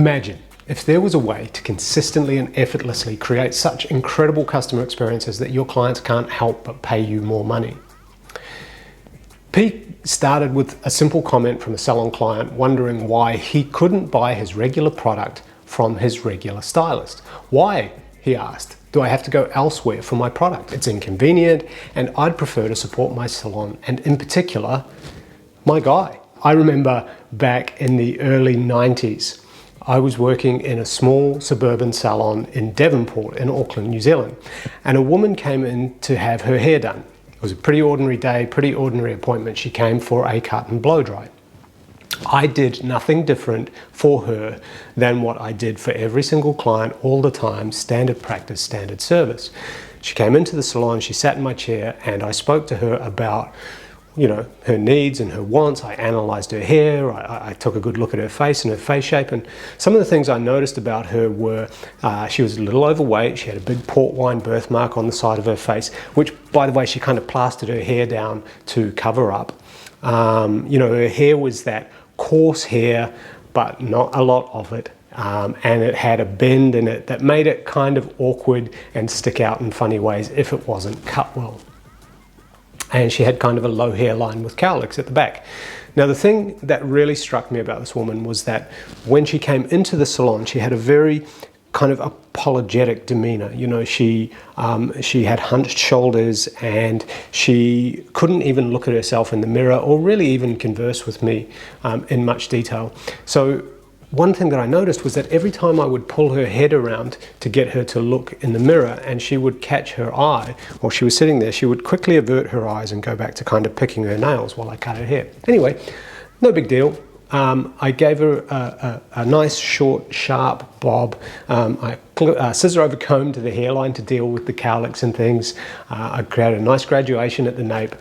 Imagine if there was a way to consistently and effortlessly create such incredible customer experiences that your clients can't help but pay you more money. Piiq started with a simple comment from a salon client wondering why he couldn't buy his regular product from his regular stylist. Why, he asked, do I have to go elsewhere for my product? It's inconvenient and I'd prefer to support my salon and in particular, my guy. I remember back in the early 90s, I was working in a small suburban salon in Devonport in Auckland, New Zealand, and a woman came in to have her hair done. It was a pretty ordinary day, pretty ordinary appointment. She came for a cut and blow dry. I did nothing different for her than what I did for every single client all the time, standard practice, standard service. She came into the salon, she sat in my chair, and I spoke to her about her needs and her wants. I analysed her hair, I took a good look at her face and her face shape, and some of the things I noticed about her were she was a little overweight, she had a big port wine birthmark on the side of her face, which, by the way, she kind of plastered her hair down to cover up. Her hair was that coarse hair, but not a lot of it, and it had a bend in it that made it kind of awkward and stick out in funny ways if it wasn't cut well. And she had kind of a low hairline with cowlicks at the back. Now, the thing that really struck me about this woman was that when she came into the salon, she had a very kind of apologetic demeanor. She had hunched shoulders and she couldn't even look at herself in the mirror or really even converse with me in much detail. So one thing that I noticed was that every time I would pull her head around to get her to look in the mirror and she would catch her eye, or she was sitting there, she would quickly avert her eyes and go back to kind of picking her nails while I cut her hair. Anyway, no big deal. I gave her a nice short sharp bob. I scissor over comb to the hairline to deal with the cowlicks and things. I created a nice graduation at the nape,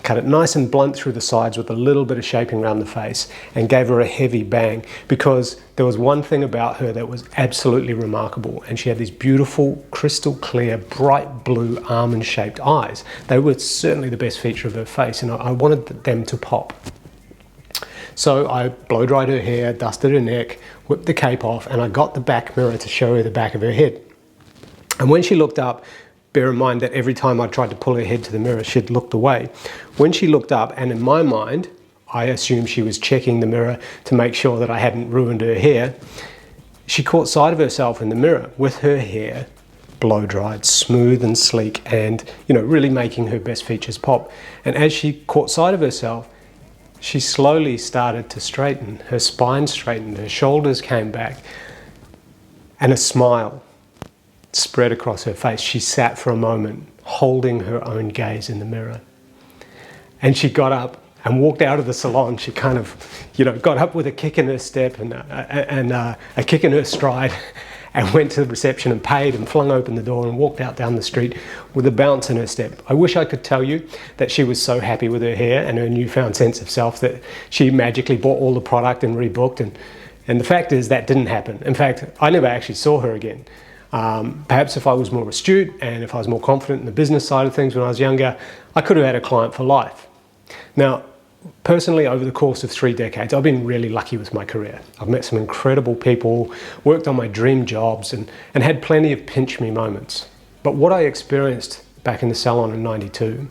cut it nice and blunt through the sides with a little bit of shaping around the face, and gave her a heavy bang because there was one thing about her that was absolutely remarkable, and she had these beautiful crystal clear bright blue almond shaped eyes. They were certainly the best feature of her face, and I wanted them to pop. So I blow dried her hair, dusted her neck, whipped the cape off, and I got the back mirror to show her the back of her head. And when she looked up, bear in mind that every time I tried to pull her head to the mirror, she'd looked away. When she looked up, and in my mind, I assumed she was checking the mirror to make sure that I hadn't ruined her hair, she caught sight of herself in the mirror with her hair blow dried, smooth and sleek, and really making her best features pop. And as she caught sight of herself, she slowly started to straighten. Her spine straightened, her shoulders came back, and a smile spread across her face. She sat for a moment, holding her own gaze in the mirror. And she got up and walked out of the salon. She kind of, got up with a kick in her step and a kick in her stride, and went to the reception and paid and flung open the door and walked out down the street with a bounce in her step. I wish I could tell you that she was so happy with her hair and her newfound sense of self that she magically bought all the product and rebooked. And the fact is that didn't happen. In fact, I never actually saw her again. Perhaps if I was more astute and if I was more confident in the business side of things when I was younger, I could have had a client for life. Now, personally, over the course of 3 decades, I've been really lucky with my career. I've met some incredible people, worked on my dream jobs, and had plenty of pinch me moments. But what I experienced back in the salon in '92,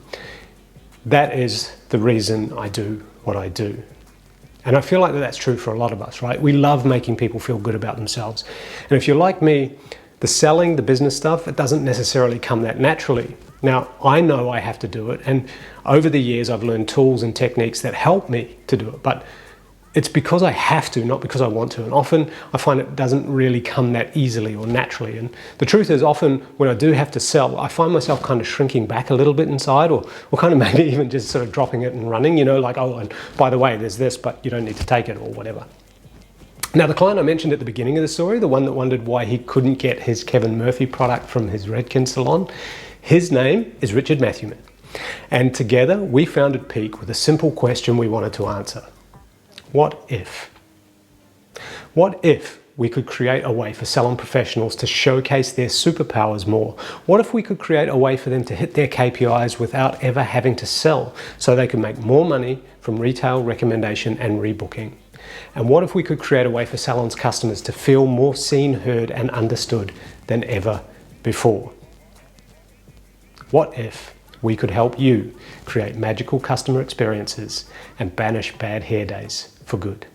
that is the reason I do what I do. And I feel like that's true for a lot of us, right? We love making people feel good about themselves. And if you're like me, the selling, the business stuff, it doesn't necessarily come that naturally. Now, I know I have to do it, and over the years I've learned tools and techniques that help me to do it, but it's because I have to, not because I want to. And often I find it doesn't really come that easily or naturally. And the truth is, often when I do have to sell, I find myself kind of shrinking back a little bit inside, or kind of maybe even just sort of dropping it and running, like, oh, and by the way, there's this, but you don't need to take it, or whatever. Now, the client I mentioned at the beginning of the story, the one that wondered why he couldn't get his Kevin Murphy product from his Redken salon, his name is Richard Matthewman. And together we founded Piiq with a simple question we wanted to answer. What if? What if we could create a way for salon professionals to showcase their superpowers more? What if we could create a way for them to hit their KPIs without ever having to sell, so they can make more money from retail recommendation and rebooking? And what if we could create a way for salons customers to feel more seen, heard, and understood than ever before? What if we could help you create magical customer experiences and banish bad hair days for good?